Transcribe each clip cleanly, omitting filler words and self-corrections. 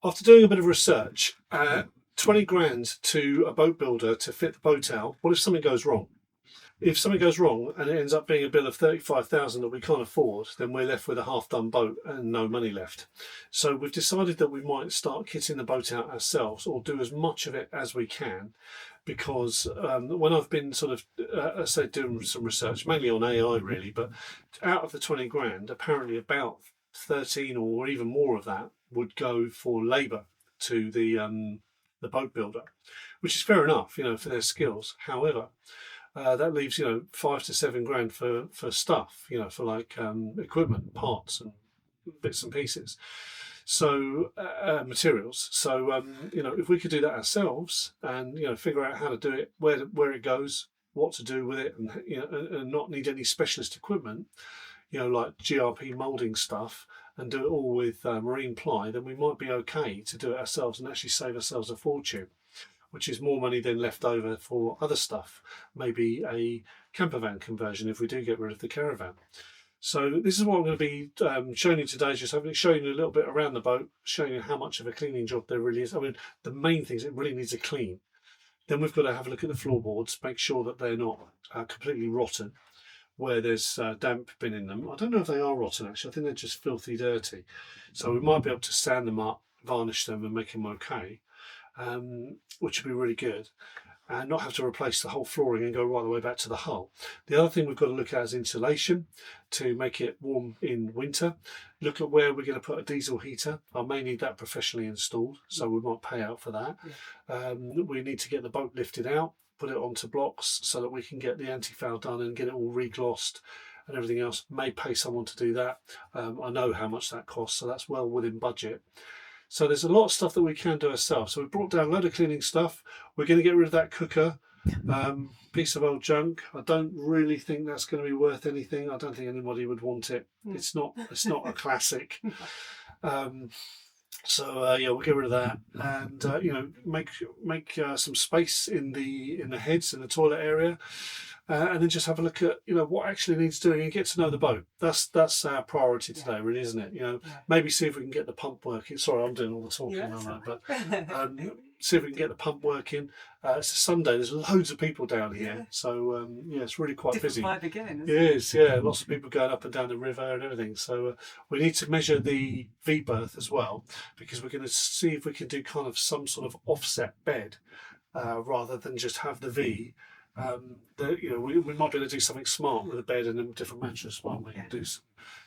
After doing a bit of research, 20 grand to a boat builder to fit the boat out. What if something goes wrong? If something goes wrong and it ends up being a bill of 35,000 that we can't afford, then we're left with a half-done boat and no money left. So we've decided that we might start kitting the boat out ourselves, or do as much of it as we can, because when I've been sort of, I say, doing some research, mainly on AI really, but out of the 20 grand, apparently about 13 or even more of that would go for labour to the boat builder, which is fair enough, for their skills. However, that leaves 5 to 7 grand for stuff, for like equipment, parts, and bits and pieces. So materials. So if we could do that ourselves and figure out how to do it, where it goes, what to do with it, and and not need any specialist equipment, like GRP moulding stuff, and do it all with marine ply, then we might be okay to do it ourselves and actually save ourselves a fortune, which is more money then left over for other stuff, maybe a camper van conversion if we do get rid of the caravan. So this is what I'm going to be showing you today, just showing you a little bit around the boat, showing you how much of a cleaning job there really is. I mean, the main thing is it really needs a clean. Then we've got to have a look at the floorboards, make sure that they're not completely rotten, where there's damp been in them. I don't know if they are rotten actually, I think they're just filthy dirty. So we might be able to sand them up, varnish them and make them okay. Which would be really good, and not have to replace the whole flooring and go right the way back to the hull. The other thing we've got to look at is insulation to make it warm in winter. Look at where we're going to put a diesel heater. I may need that professionally installed, so we might pay out for that. We need to get the boat lifted out, put it onto blocks so that we can get the anti-foul done and get it all reglossed and everything else. May pay someone to do that. I know how much that costs, so that's well within budget. So there's a lot of stuff that we can do ourselves. So we've brought down a load of cleaning stuff. We're going to get rid of that cooker, piece of old junk. I don't really think that's going to be worth anything. I don't think anybody would want it. It's not a classic. So we'll get rid of that, and make some space in the heads in the toilet area. And then just have a look at what actually needs doing and get to know the boat. That's our priority today, really, isn't it? Maybe see if we can get the pump working. Sorry, I'm doing all the talking, but see if we can get the pump working. It's a Sunday. There's loads of people down here, so it's really quite busy. Different vibe again, isn't it? It is, yeah. Lots of people going up and down the river and everything. So we need to measure the V berth as well, because we're going to see if we can do kind of some sort of offset bed rather than just have the V. We might be able to do something smart with a bed and a different mattress while we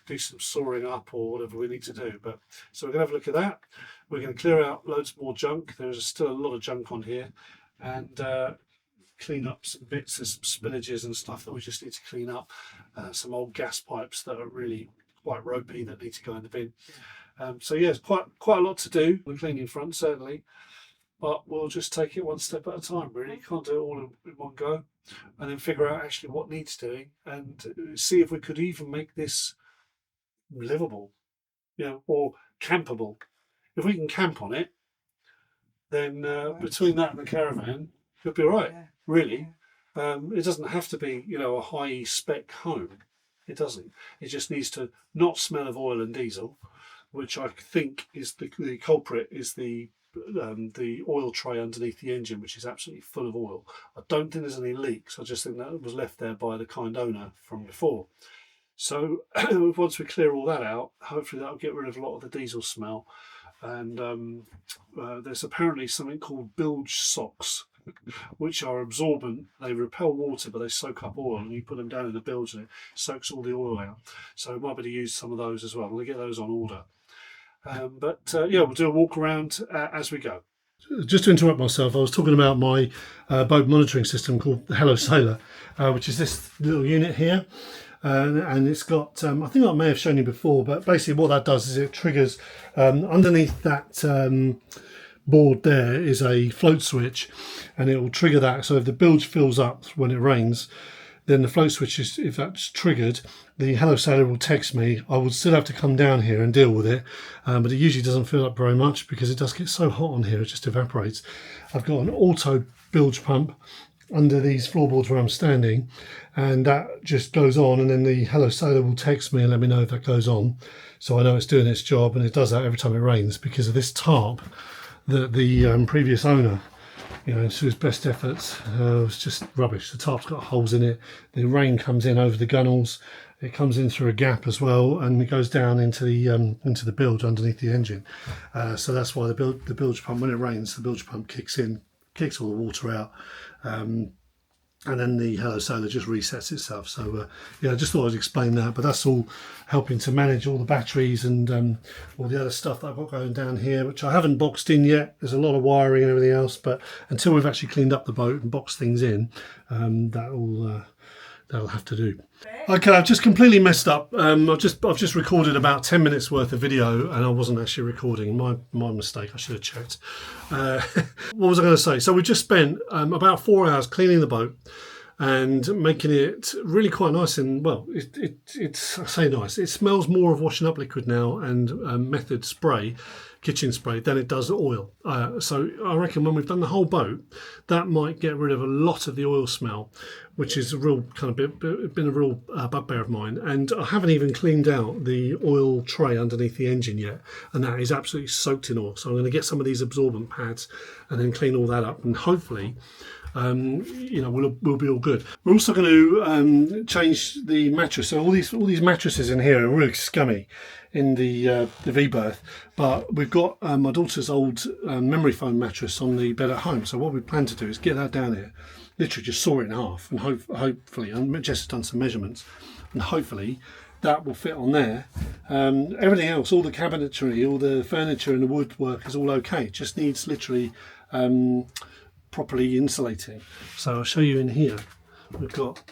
do some soaring up or whatever we need to do. But so we're going to have a look at that. We're going to clear out loads more junk. There's still a lot of junk on here, and clean up some bits. There's some spillages and stuff that we just need to clean up. Some old gas pipes that are really quite ropey that need to go in the bin. So it's quite a lot to do. The cleaning front certainly. But we'll just take it one step at a time, really. Can't do it all in one go. And then figure out actually what needs doing and see if we could even make this livable, or campable. If we can camp on it, then between that and the caravan, it'll be all right, really. It doesn't have to be, a high-spec home. It doesn't. It just needs to not smell of oil and diesel, which I think is the culprit, is the oil tray underneath the engine, which is absolutely full of oil. I don't think there's any leaks. I just think that was left there by the kind owner from before. So once we clear all that out, hopefully that'll get rid of a lot of the diesel smell. And there's apparently something called bilge socks, which are absorbent. They repel water, but they soak up oil, and you put them down in the bilge and it soaks all the oil out. So we might be able to use some of those as well. We'll get those on order. We'll do a walk around as we go. Just to interrupt myself, I was talking about my boat monitoring system called the Hello Sailor, which is this little unit here. And it's got, I think I may have shown you before, but basically what that does is it triggers, underneath that board there is a float switch, and it will trigger that. So if the bilge fills up when it rains, then the float switch is, if that's triggered, the Hello Sailor will text me. I will still have to come down here and deal with it, but it usually doesn't fill up very much because it does get so hot on here, it just evaporates. I've got an auto bilge pump, under these floorboards where I'm standing, and that just goes on, and then the Hello Solar will text me and let me know if that goes on, so I know it's doing its job. And it does that every time it rains because of this tarp that the previous owner, to his best efforts, was just rubbish. The tarp's got holes in it. The rain comes in over the gunnels. It comes in through a gap as well, and it goes down into the bilge underneath the engine. So that's why the bilge pump, when it rains, the bilge pump kicks in, kicks all the water out, and then the Hello Solar just resets itself. So I just thought I'd explain that. But that's all helping to manage all the batteries and all the other stuff that I've got going down here, which I haven't boxed in yet. There's a lot of wiring and everything else, but until we've actually cleaned up the boat and boxed things in, that'll have to do. Okay, I've just completely messed up. I've just recorded about 10 minutes worth of video, and I wasn't actually recording. My mistake. I should have checked. What was I going to say? So we just spent about 4 hours cleaning the boat and making it really quite nice. And well, it's I say nice. It smells more of washing up liquid now and method spray, kitchen spray, than it does oil. So I reckon when we've done the whole boat, that might get rid of a lot of the oil smell, which is a real kind of been a real bugbear of mine. And I haven't even cleaned out the oil tray underneath the engine yet, and that is absolutely soaked in oil. So I'm going to get some of these absorbent pads and then clean all that up, and hopefully we'll be all good. We're also going to change the mattress. So all these mattresses in here are really scummy in the V-berth, but we've got my daughter's old memory foam mattress on the bed at home. So what we plan to do is get that down here, literally just saw it in half, and hopefully, and Jess has done some measurements, and hopefully that will fit on there. Everything else, all the cabinetry, all the furniture and the woodwork is all okay. It just needs literally properly insulating. So I'll show you in here. We've got,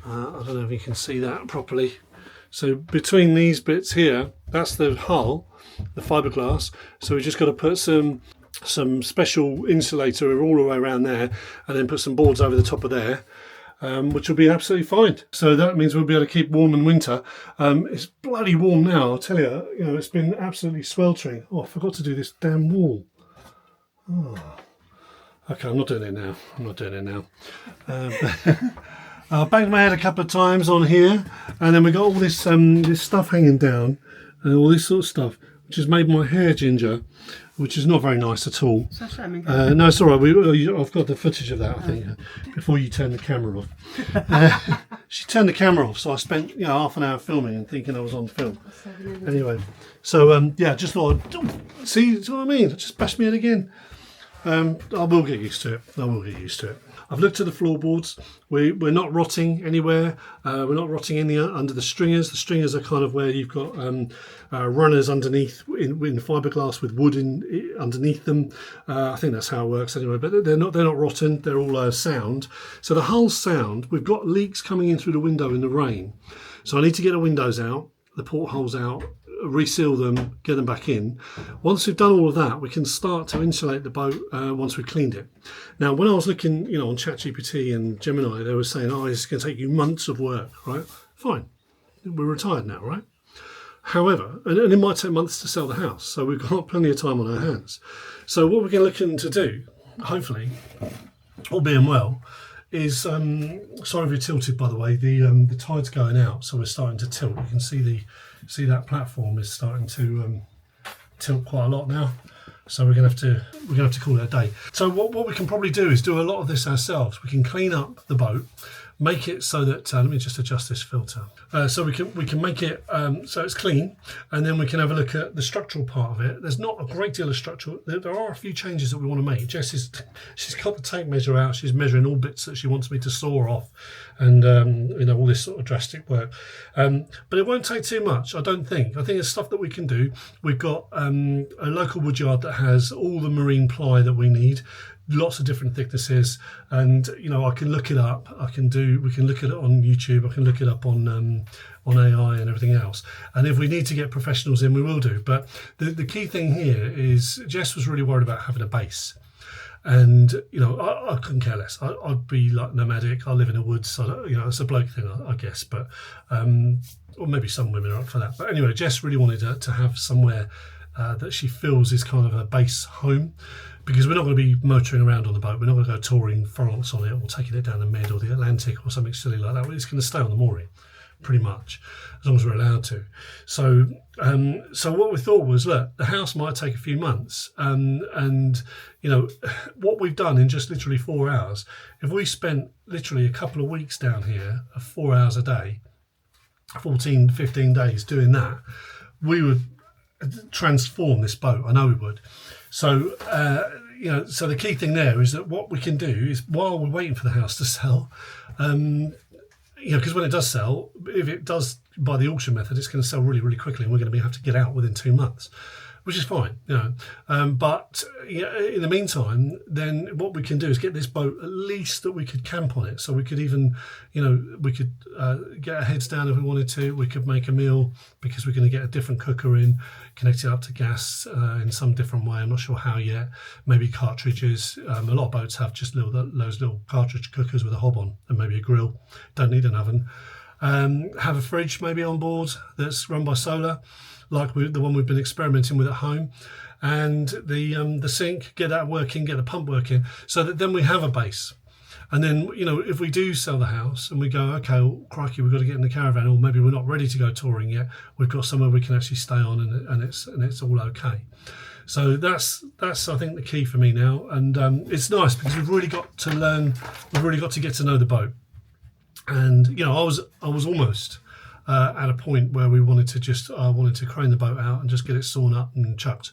I don't know if you can see that properly. So between these bits here, that's the hull, the fiberglass. So we've just got to put some special insulator all the way around there, and then put some boards over the top of there, which will be absolutely fine. So that means we'll be able to keep warm in winter. It's bloody warm now, I'll tell you. It's been absolutely sweltering. Oh, I forgot to do this damn wall. Oh. Okay, I'm not doing it now. I banged my head a couple of times on here, and then we got all this this stuff hanging down, and all this sort of stuff, which has made my hair ginger, which is not very nice at all. No, it's all right. I've got the footage of that, I think, before you turn the camera off. She turned the camera off, so I spent half an hour filming and thinking I was on film. Anyway, so just thought, see what I mean? Just bashed me head again. I will get used to it. I've looked at the floorboards. We're not rotting anywhere. We're not rotting under the stringers. The stringers are kind of where you've got runners underneath in fiberglass with wood underneath them. I think that's how it works anyway. But they're not rotten. They're all sound. So the hull's sound. We've got leaks coming in through the window in the rain. So I need to get the windows out, the portholes out, reseal them, get them back in. Once we've done all of that, we can start to insulate the boat once we've cleaned it. Now, when I was looking, on ChatGPT and Gemini, they were saying, it's going to take you months of work, right? Fine. We're retired now, right? However, and it might take months to sell the house, so we've got plenty of time on our hands. So what we're looking to do, hopefully, all being well, is sorry if you're tilted, by the way. The tide's going out, so we're starting to tilt. You can see that platform is starting to tilt quite a lot now. So we're gonna have to call it a day. So what we can probably do is do a lot of this ourselves. We can clean up the boat, make it so that let me just adjust this filter. So we can make it so it's clean, and then we can have a look at the structural part of it. There's not a great deal of structural. There are a few changes that we want to make. Jess she's got the tape measure out. She's measuring all bits that she wants me to saw off, and all this sort of drastic work. But it won't take too much, I don't think. I think it's stuff that we can do. We've got a local woodyard that has all the marine ply that we need. Lots of different thicknesses, and I can look it up. We can look at it on YouTube. I can look it up on AI and everything else. And if we need to get professionals in, we will do. But the key thing here is Jess was really worried about having a base, and I couldn't care less. I'd be like nomadic. I live in the woods. So it's a bloke thing, I guess. But or maybe some women are up for that. But anyway, Jess really wanted to have somewhere that she feels is kind of a base home, because we're not going to be motoring around on the boat. We're not going to go touring France on it or taking it down the Med or the Atlantic or something silly like that. It's going to stay on the mooring, pretty much, as long as we're allowed to. So what we thought was, look, the house might take a few months, and you know what we've done in just literally 4 hours. If we spent literally a couple of weeks down here, 4 hours a day, 14, 15 days doing that, we would transform this boat. I know we would. So so the key thing there is that what we can do is, while we're waiting for the house to sell, because when it does sell, if it does by the auction method, it's going to sell really, really quickly, and we're going to have to get out within 2 months, which is fine, but in the meantime, then what we can do is get this boat at least that we could camp on it. So we could even, we could get our heads down if we wanted to. We could make a meal, because we're going to get a different cooker in, connect it up to gas in some different way. I'm not sure how yet. Maybe cartridges. A lot of boats have just those little cartridge cookers with a hob on, and maybe a grill. Don't need an oven. Have a fridge maybe on board that's run by solar, like the one we've been experimenting with at home, and the sink, get that working, get the pump working, so that then we have a base. And then, if we do sell the house and we go, okay, well, crikey, we've got to get in the caravan, or maybe we're not ready to go touring yet, we've got somewhere we can actually stay on, and it's all okay. So that's I think the key for me now, and it's nice because we've really got to learn, we've really got to get to know the boat. And I was almost at a point where we wanted to crane the boat out and just get it sawn up and chucked,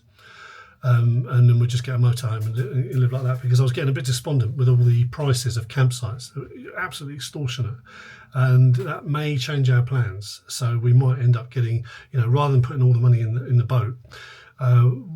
and then we'd just get a motorhome and live like that, because I was getting a bit despondent with all the prices of campsites. Absolutely extortionate, and that may change our plans. So we might end up getting, rather than putting all the money in the boat,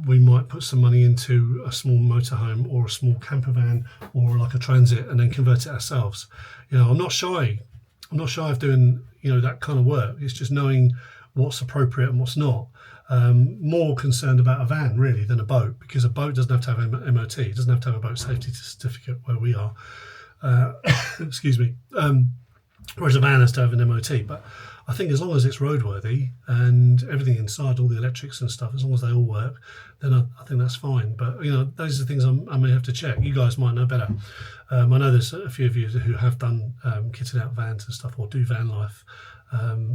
we might put some money into a small motorhome or a small camper van or like a transit, and then convert it ourselves. I'm not shy of doing that kind of work. It's just knowing what's appropriate and what's not. More concerned about a van really than a boat, because a boat doesn't have to have MOT. It doesn't have to have a boat safety certificate where we are. Excuse me. Whereas a van has to have an MOT. But I think as long as it's roadworthy and everything inside, all the electrics and stuff, as long as they all work, then I think that's fine. But those are the things I may have to check. You guys might know better. I know there's a few of you who have done kitted out vans and stuff, or do van life,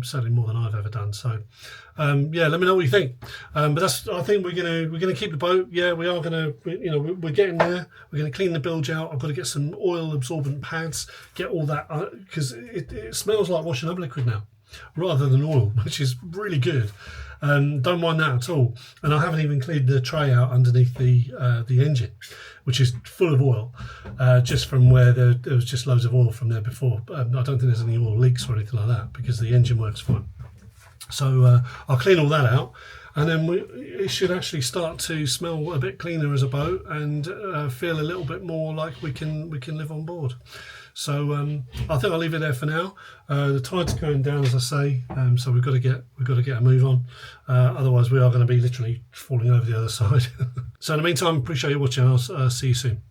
certainly more than I've ever done. So let me know what you think. But I think we're gonna keep the boat. Yeah, we are gonna. We're getting there. We're gonna clean the bilge out. I've got to get some oil absorbent pads. Get all that, because it smells like washing up liquid now, rather than oil, which is really good. Don't mind that at all. And I haven't even cleaned the tray out underneath the engine, which is full of oil, just from where there was just loads of oil from there before. I don't think there's any oil leaks or anything like that, because the engine works fine. So I'll clean all that out, and then it should actually start to smell a bit cleaner as a boat, and feel a little bit more like we can live on board. So I think I'll leave it there for now. The tide's going down, as I say, so we've got to get a move on. Otherwise, we are going to be literally falling over the other side. So in the meantime, appreciate you watching. I'll see you soon.